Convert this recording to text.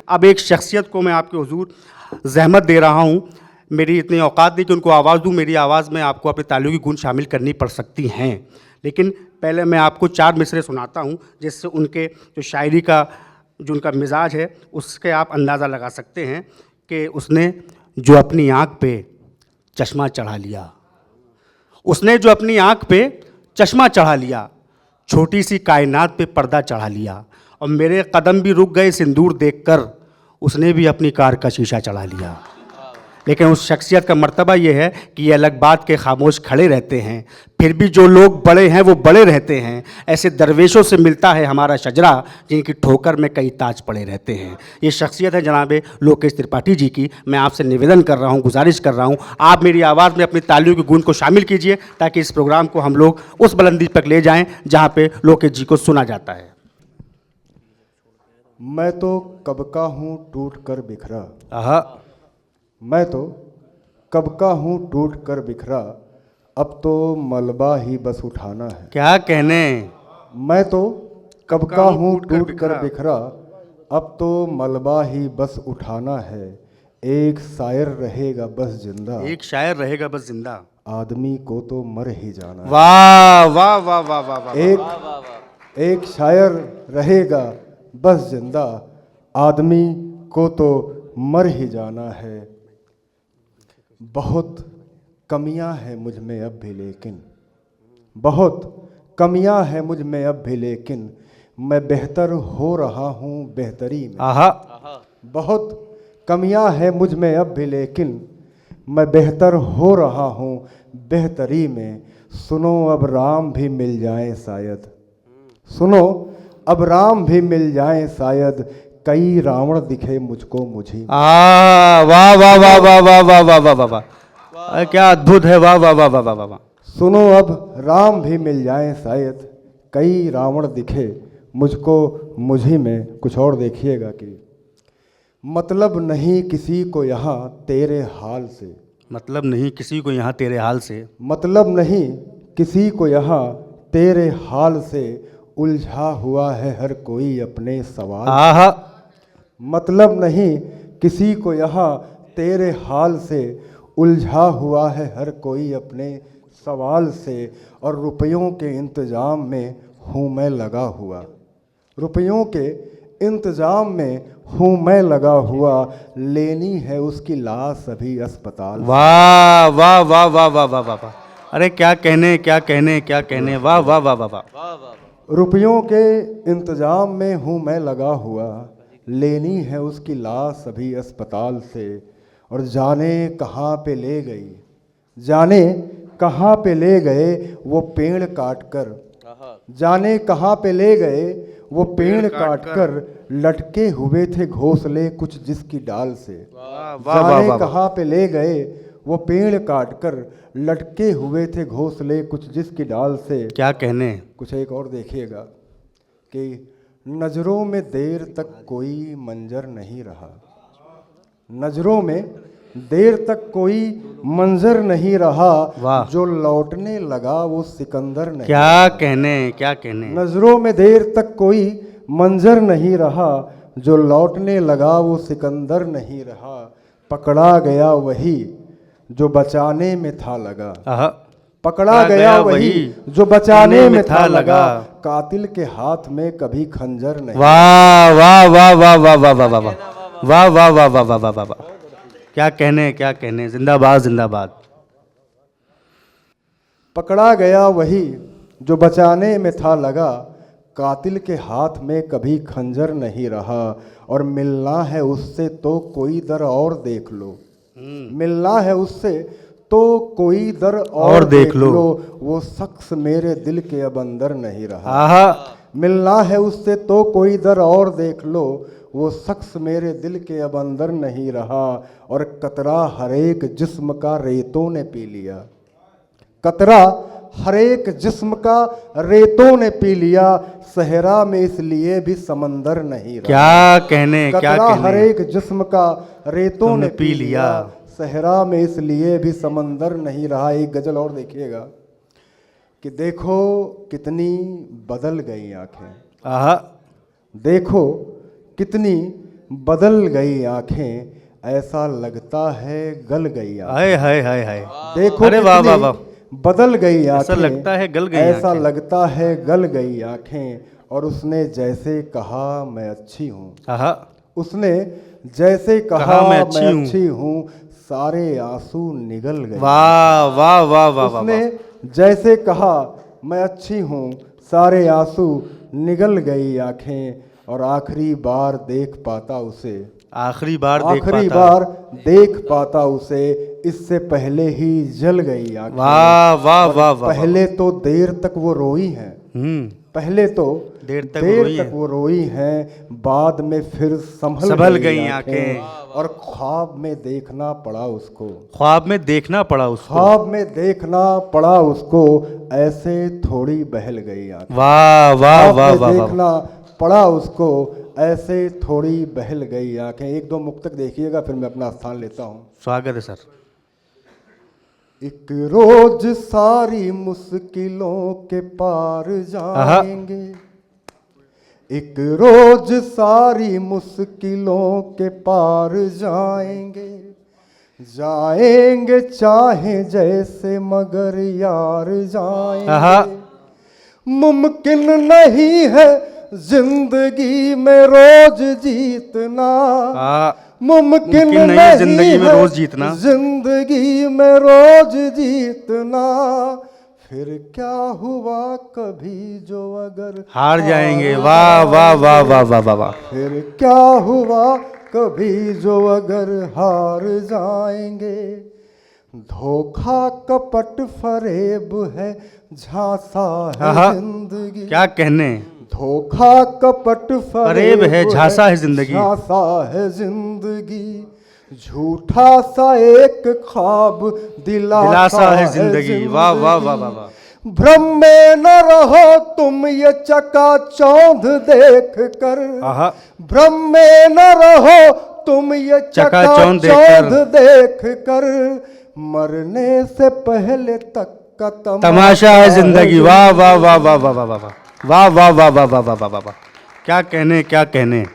अब एक शख्सियत को मैं आपके हुजूर ज़हमत दे रहा हूँ, मेरी इतनी औकात नहीं कि उनको आवाज़ दूँ, मेरी आवाज़ में आपको अपने तालियों की गूंज शामिल करनी पड़ सकती हैं, लेकिन पहले मैं आपको 4 मिसरे सुनाता हूँ जिससे उनके जो शायरी का जो उनका मिजाज है उसके आप अंदाज़ा लगा सकते हैं कि उसने जो अपनी आँख पे चश्मा चढ़ा लिया, उसने जो अपनी आँख पे चश्मा चढ़ा लिया, छोटी सी कायनात पे पर्दा चढ़ा लिया, और मेरे कदम भी रुक गए सिंदूर देखकर, उसने भी अपनी कार का शीशा चढ़ा लिया। लेकिन उस शख्सियत का मर्तबा ये है कि ये अलग बात के खामोश खड़े रहते हैं, फिर भी जो लोग बड़े हैं वो बड़े रहते हैं। ऐसे दरवेशों से मिलता है हमारा शजरा, जिनकी ठोकर में कई ताज पड़े रहते हैं। ये शख्सियत है जनाब लोकेश त्रिपाठी जी की। मैं आपसे निवेदन कर रहा हूँ, गुजारिश कर रहा हूँ, आप मेरी आवाज़ में अपनी तालियों की गूंज को शामिल कीजिए ताकि इस प्रोग्राम को हम लोग उस बुलंदी तक ले जाएँ जहाँ पे लोकेश जी को सुना जाता है। मैं तो कब का हूँ टूट कर बिखरा, आहा, मैं तो कब का हूँ टूट कर बिखरा, अब तो मलबा ही बस उठाना है। क्या कहने। मैं तो कब का हूँ टूट कर बिखरा, अब तो मलबा ही बस उठाना है। एक शायर रहेगा बस जिंदा, एक शायर रहेगा बस जिंदा। आदमी को तो मर ही जाना है। वाह वाह वाह वाह वाह वाह। एक शायर रहेगा बस जिंदा, आदमी को तो मर ही जाना है। बहुत कमियां हैं मुझ में अब भी लेकिन, बहुत कमियां हैं मुझ में अब भी लेकिन, मैं बेहतर हो रहा हूँ बेहतरी में। आहा, बहुत कमियां हैं मुझ में अब भी लेकिन, मैं बेहतर हो रहा हूँ बेहतरी में। सुनो अब राम भी मिल जाएं शायद, सुनो अब राम भी मिल जाएं शायद, कई रावण दिखे मुझको मुझी। वाह वाह वाह वाह वाह वाह वाह वाह वाह वाह वाह, क्या अद्भुत है। वाह वाह वाह वाह वाह वाह वाह। सुनो अब राम भी मिल जाएं शायद, कई रावण दिखे मुझको मुझी में। कुछ और देखिएगा कि मतलब नहीं किसी को यहाँ तेरे हाल से, मतलब नहीं किसी को यहाँ तेरे हाल से, मतलब नहीं किसी को यहाँ तेरे हाल से, उलझा हुआ है हर कोई अपने सवाल। आहा, मतलब नहीं किसी को यहाँ तेरे हाल से, उलझा हुआ है हर कोई अपने सवाल से। और रुपयों के इंतज़ाम में हूँ मैं लगा हुआ, रुपयों के इंतज़ाम में हूँ मैं लगा हुआ, लेनी है उसकी लाश अभी अस्पताल। वाह वाह वाह वाह वाह वाह वाह। अरे क्या कहने क्या कहने क्या कहने। वाह वाह वाह वाह वाह। रुपयों के इंतज़ाम में हूँ मैं लगा हुआ, लेनी है उसकी लाश अभी अस्पताल से। और जाने कहाँ पे ले गई, जाने कहाँ पे ले गए वो पेड़ काट कर, जाने कहाँ पे ले गए वो पेड़ काट कर, लटके हुए थे घोंसले कुछ जिसकी डाल से। जाने कहाँ पे ले गए वो पेड़ काट कर, लटके हुए थे घोंसले कुछ जिसकी डाल से। क्या कहने। कुछ एक और देखिएगा कि नज़रों में देर तक कोई मंजर नहीं रहा, नज़रों में देर तक कोई मंजर नहीं रहा, जो लौटने लगा वो सिकंदर नहीं। क्या कहने क्या कहने। नज़रों में देर तक कोई मंजर नहीं रहा, जो लौटने लगा वो सिकंदर नहीं रहा। पकड़ा गया वही जो बचाने में था लगा, आहा, पकड़ा गया वही जो बचाने में था लगा, कातिल के हाथ में कभी खंजर नहीं। वाह वाह वाह वाह वाह वाह वाह वाह वाह वाह वाह वाह वाह वाह वाह वाह। क्या कहने क्या कहने। जिंदाबाद जिंदाबाद। पकड़ा गया वही जो बचाने में था लगा, कातिल के हाथ में कभी खंजर नहीं रहा। और मिलना है उससे तो कोई दर और देख लो, मिलना है उससे तो कोई दर और देख लो, वो शख्स मेरे दिल के अब अंदर नहीं रहा। आहा, मिलना है उससे तो कोई दर और देख लो, वो शख्स मेरे दिल के अब अंदर नहीं रहा। और कतरा हर एक जिस्म का रेतों ने पी लिया, कतरा हर एक जिस्म का रेतों ने पी लिया, सहरा में इसलिए भी समंदर नहीं रहा। क्या कहने क्या कतरा कहने। हर एक जिस्म का रेतों ने पी लिया, सहरा में इसलिए भी समंदर नहीं रहा। एक गजल और देखिएगा कि देखो कितनी बदल गई आंखें, आहा, देखो कितनी बदल गई आंखें, ऐसा लगता है गल गई आंखें। हाय हाय हाय हाय। देखो अरे वाह कितनी वाह वाह। बदल गई आंखें, ऐसा लगता है गल गई ऐसा आंखें। लगता है गल गई आंखें। और उसने जैसे कहा मैं अच्छी हूँ, आहा। उसने जैसे कहा कहा मैं मैं अच्छी हूँ। अच्छी हूँ, सारे आंसू निगल गए। वाह वाह वाह वाह वाह। उसने जैसे कहा मैं अच्छी हूँ, सारे आंसू निगल गई आंखें। और आखिरी बार देख पाता उसे, आखिरी बार देख आखिरी पाता। बार देख पाता उसे, इससे पहले ही जल गई आंखें। वाह वाह वाह वाह। पहले तो देर तक वो रोई हैं, पहले तो देर तक वो रोई हैं, बाद में फिर संभल गई आंखें। और ख्वाब में देखना पड़ा उसको, ख्वाब में देखना पड़ा उसको। ख्वाब में देखना पड़ा उसको, ऐसे थोड़ी बहल गई आंखें। वाह वाह ख्वाब वाह में वाह वाह। देखना पड़ा उसको, ऐसे थोड़ी बहल गई आंखें। एक दो मुक्तक देखिएगा, फिर मैं अपना स्थान लेता हूँ। स्वागत है सर। एक रोज सारी मुश्किलों के पार जाएंगे, एक रोज सारी मुश्किलों के पार जाएंगे, जाएंगे चाहे जैसे मगर यार जाएंगे। मुमकिन नहीं है जिंदगी में रोज जीतना, मुमकिन नहीं है जिंदगी में रोज जीतना, जिंदगी में रोज जीतना। फिर क्या हुआ कभी जो अगर हार जाएंगे। वाह वाह वाह वाह वाह वाह वाह। फिर क्या हुआ कभी जो अगर हार जाएंगे। धोखा कपट फरेब है, झांसा है जिंदगी। क्या कहने। धोखा कपट फरेब है, झांसा है जिंदगी। झांसा है जिंदगी। झूठा सा एक ख्वाब दिलासा है जिंदगी। वाह वाह वाह वाह वाह। भ्रम में न रहो तुम ये चकाचौंध देख कर, भ्रम में न रहो तुम ये चकाचौंध देख कर। मरने से पहले तक का तमाशा है जिंदगी। वाह वाह वाह वाह वाह वाह वाह वाह वाह वाह वाह वाह वाह वाह वाह। क्या कहने क्या कहने।